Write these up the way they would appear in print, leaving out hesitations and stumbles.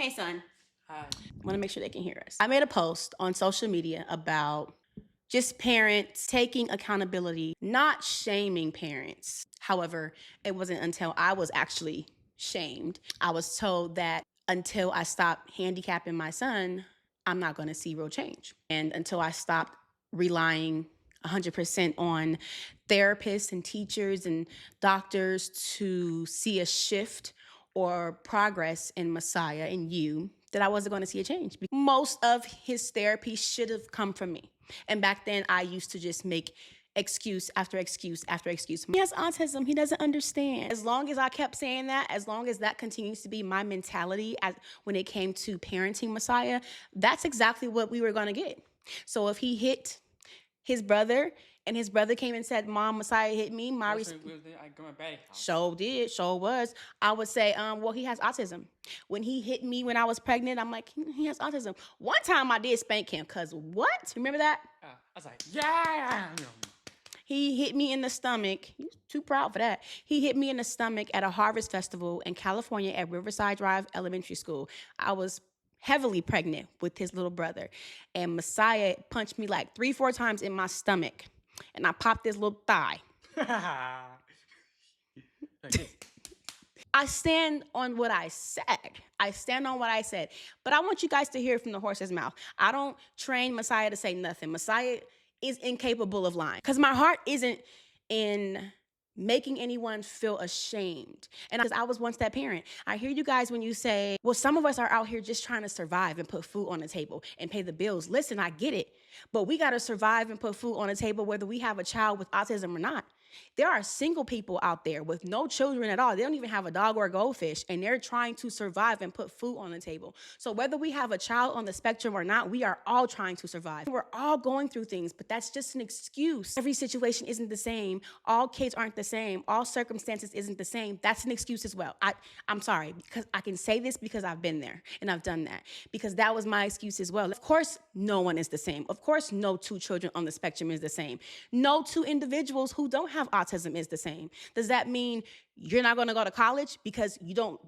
Hey, son. Hi. I want to make sure they can hear us. I made a post on social media about just parents taking accountability, not shaming parents. However, it wasn't until I was actually shamed. I was told that until I stop handicapping my son, I'm not going to see real change. And until I stop relying 100% on therapists and teachers and doctors to see a shift or progress in Messiah and you, that I wasn't going to see a change. Most of his therapy should have come from me. And back then, I used to just make excuse after excuse after excuse. He has autism. He doesn't understand. As long as I kept saying that, as long as that continues to be my mentality when it came to parenting Messiah, that's exactly what we were going to get. So if he hit his brother and his brother came and said, Mom, Messiah hit me, I go my baby house. Sure was. I would say, well, he has autism. When he hit me when I was pregnant, I'm like, he has autism. One time I did spank him, because what? Remember that? I was like, yeah. He hit me in the stomach. He was too proud for that. He hit me in the stomach at a harvest festival in California at Riverside Drive Elementary School. I was heavily pregnant with his little brother. And Messiah punched me like 3-4 times in my stomach. And I popped his little thigh. I stand on what I said. I stand on what I said. But I want you guys to hear it from the horse's mouth. I don't train Messiah to say nothing. Messiah is incapable of lying. Because my heart isn't in making anyone feel ashamed. And because I was once that parent. I hear you guys when you say, well, some of us are out here just trying to survive and put food on the table and pay the bills. Listen, I get it. But we got to survive and put food on the table whether we have a child with autism or not. There are single people out there with no children at all. They don't even have a dog or a goldfish, and they're trying to survive and put food on the table. So whether we have a child on the spectrum or not, we are all trying to survive. We're all going through things, but that's just an excuse. Every situation isn't the same. All kids aren't the same. All circumstances isn't the same. That's an excuse as well. I'm sorry, because I can say this because I've been there and I've done that, because that was my excuse as well. Of course, no one is the same. Of course, no two children on the spectrum is the same. No two individuals who don't have autism is the same. Does that mean you're not going to go to college because you don't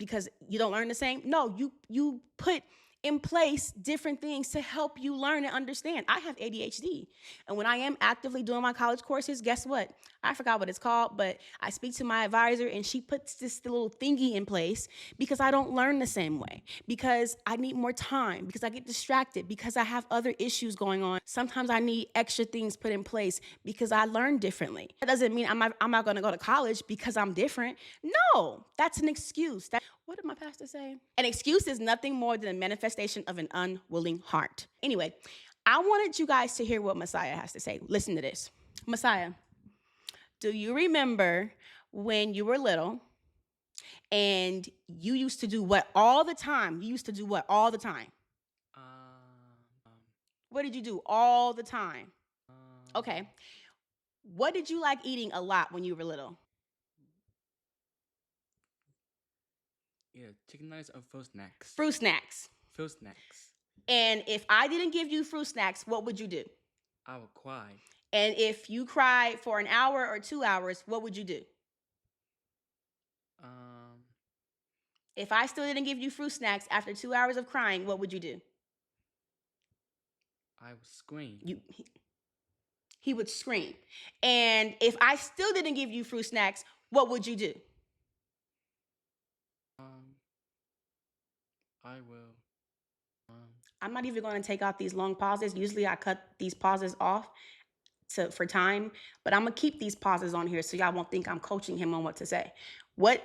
learn the same? No, you put in place different things to help you learn and understand. I have ADHD. And when I am actively doing my college courses, guess what? I forgot what it's called, but I speak to my advisor and she puts this little thingy in place because I don't learn the same way, because I need more time, because I get distracted, because I have other issues going on. Sometimes I need extra things put in place because I learn differently. That doesn't mean I'm not going to go to college because I'm different. No, that's an excuse. What did my pastor say? An excuse is nothing more than a manifestation of an unwilling heart. Anyway, I wanted you guys to hear what Messiah has to say. Listen to this. Messiah, do you remember when you were little and you used to do what all the time? You used to do what all the time? What did you do all the time? Okay. What did you like eating a lot when you were little? Yeah, chicken nuggets or fruit snacks. Fruit snacks. Fruit snacks. And if I didn't give you fruit snacks, what would you do? I would cry. And if you cried for an hour or 2 hours, what would you do? If I still didn't give you fruit snacks after 2 hours of crying, what would you do? I would scream. He would scream. And if I still didn't give you fruit snacks, what would you do? I will. I'm not even going to take out these long pauses. Usually I cut these pauses off for time, but I'm going to keep these pauses on here so y'all won't think I'm coaching him on what to say. When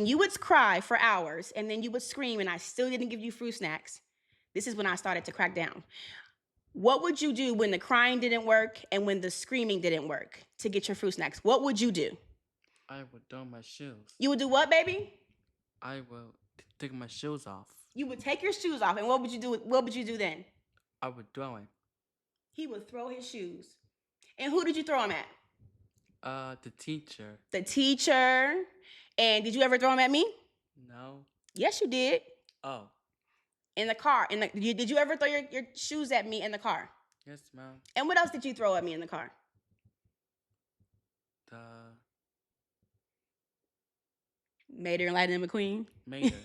you would cry for hours and then you would scream and I still didn't give you fruit snacks, this is when I started to crack down. What would you do when the crying didn't work and when the screaming didn't work to get your fruit snacks? What would you do? I would throw my shoes. You would do what, baby? I will take my shoes off. You would take your shoes off, and what would you do? What would you do then? I would throw him. He would throw his shoes. And who did you throw him at? The teacher. The teacher. And did you ever throw him at me? No. Yes, you did. Oh. In the car. Did you ever throw your shoes at me in the car? Yes, ma'am. And what else did you throw at me in the car? Mater and Lightning McQueen. Mater.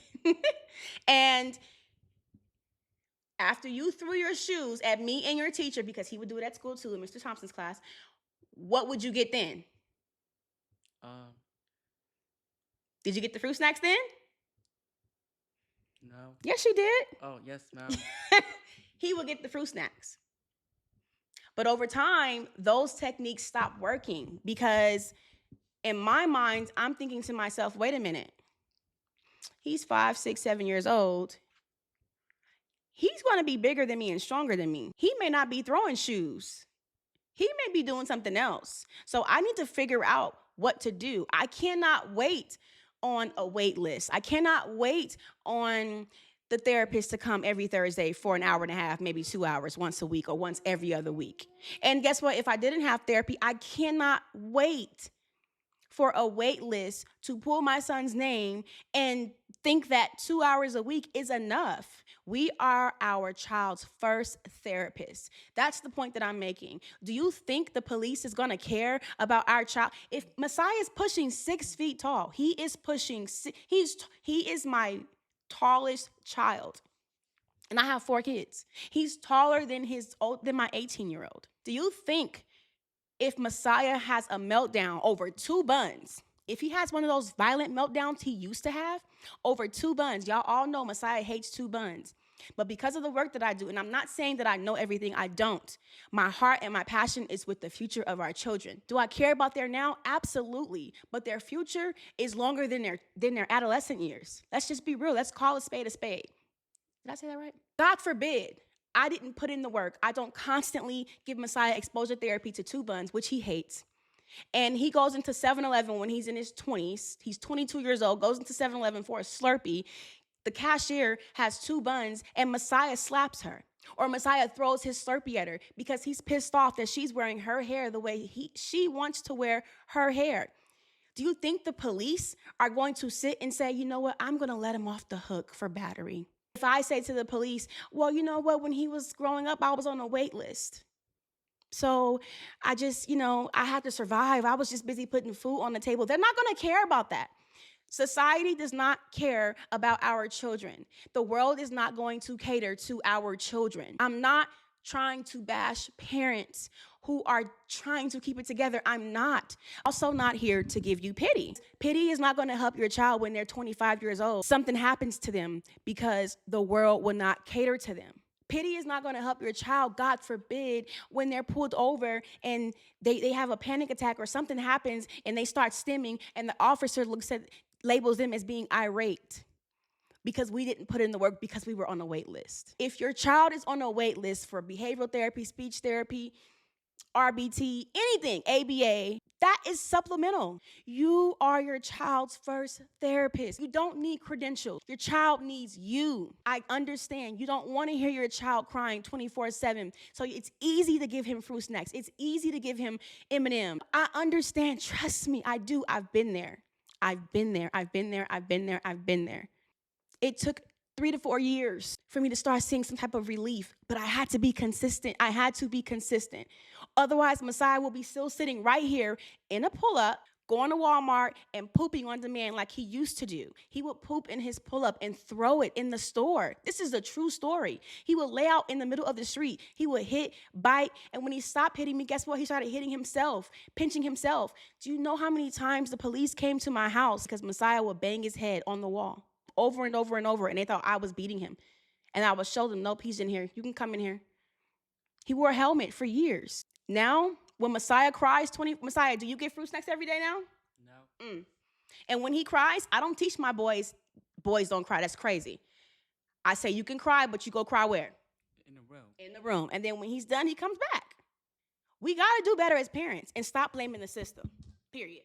And after you threw your shoes at me and your teacher, because he would do it at school too in Mr. Thompson's class, what would you get then? Um, Did you get the fruit snacks then? no. Yes, you did. Oh, yes, ma'am. He would get the fruit snacks. But over time, those techniques stopped working because in my mind, I'm thinking to myself, wait a minute. He's 5, 6, 7 years old. He's going to be bigger than me and stronger than me. He may not be throwing shoes. He may be doing something else. So I need to figure out what to do. I cannot wait on a wait list. I cannot wait on the therapist to come every Thursday for an hour and a half, maybe 2 hours once a week or once every other week. And guess what? If I didn't have therapy, I cannot wait for a wait list to pull my son's name and think that 2 hours a week is enough. We are our child's first therapist. That's the point that I'm making. Do you think the police is going to care about our child? If Messiah is pushing 6 feet tall, he is my tallest child. And I have 4 kids. He's taller than my 18-year-old. Do you think if Messiah has a meltdown over 2 buns, if he has one of those violent meltdowns he used to have over 2 buns, y'all all know Messiah hates 2 buns. But because of the work that I do, and I'm not saying that I know everything, I don't. My heart and my passion is with the future of our children. Do I care about their now? Absolutely. But their future is longer than their adolescent years. Let's just be real. Let's call a spade a spade. Did I say that right? God forbid I didn't put in the work. I don't constantly give Messiah exposure therapy to 2 buns, which he hates. And he goes into 7-Eleven when he's in his 20s. He's 22 years old, goes into 7-Eleven for a Slurpee. The cashier has 2 buns and Messiah slaps her. Or Messiah throws his Slurpee at her because he's pissed off that she's wearing her hair the way she wants to wear her hair. Do you think the police are going to sit and say, you know what, I'm going to let him off the hook for battery? If I say to the police, well, you know what, when he was growing up, I was on a wait list. So I just, I had to survive. I was just busy putting food on the table. They're not going to care about that. Society does not care about our children. The world is not going to cater to our children. I'm not trying to bash parents who are trying to keep it together. I'm not. Also not here to give you pity. Pity is not going to help your child when they're 25 years old. Something happens to them because the world will not cater to them. Pity is not going to help your child, God forbid, when they're pulled over and they have a panic attack or something happens and they start stimming and the officer labels them as being irate because we didn't put in the work because we were on a wait list. If your child is on a wait list for behavioral therapy, speech therapy, RBT, anything, ABA, that is supplemental. You are your child's first therapist. You don't need credentials. Your child needs you. I understand you don't want to hear your child crying 24/7. So it's easy to give him fruit snacks. It's easy to give him M&M. I understand. Trust me, I do. I've been there. I've been there. I've been there. I've been there. I've been there. It took 3 to 4 years for me to start seeing some type of relief, but I had to be consistent. I had to be consistent. Otherwise, Messiah will be still sitting right here in a pull-up, going to Walmart and pooping on demand like he used to do. He would poop in his pull-up and throw it in the store. This is a true story. He would lay out in the middle of the street. He would hit, bite, and when he stopped hitting me, guess what? He started hitting himself, pinching himself. Do you know how many times the police came to my house because Messiah would bang his head on the wall over and over and over, and they thought I was beating him? And I would show them, nope, he's in here. You can come in here. He wore a helmet for years. Now, when Messiah cries, Messiah, do you get fruit snacks every day now? No. And when he cries, I don't teach my boys don't cry. That's crazy. I say you can cry, but you go cry where? In the room. In the room. And then when he's done, he comes back. We got to do better as parents and stop blaming the system, period.